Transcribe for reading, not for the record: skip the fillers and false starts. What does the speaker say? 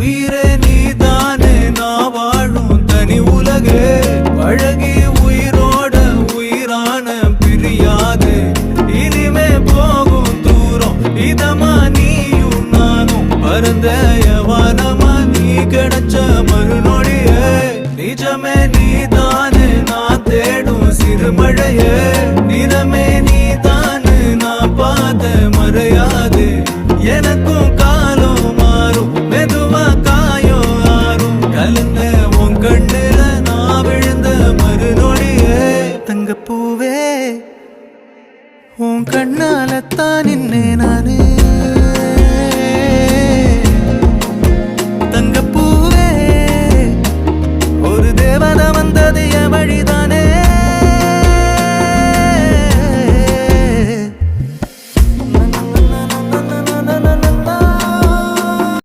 உயிரே நீதானே நான் வாழும் தனி உலகே பழகி உயிரோட உயிரான பிரியாது இனிமே போகும் தூரம் இதமா நீயும் நானும் பரந்த வானமா நீ கிடைச்ச மறுநொடியே நிஜமே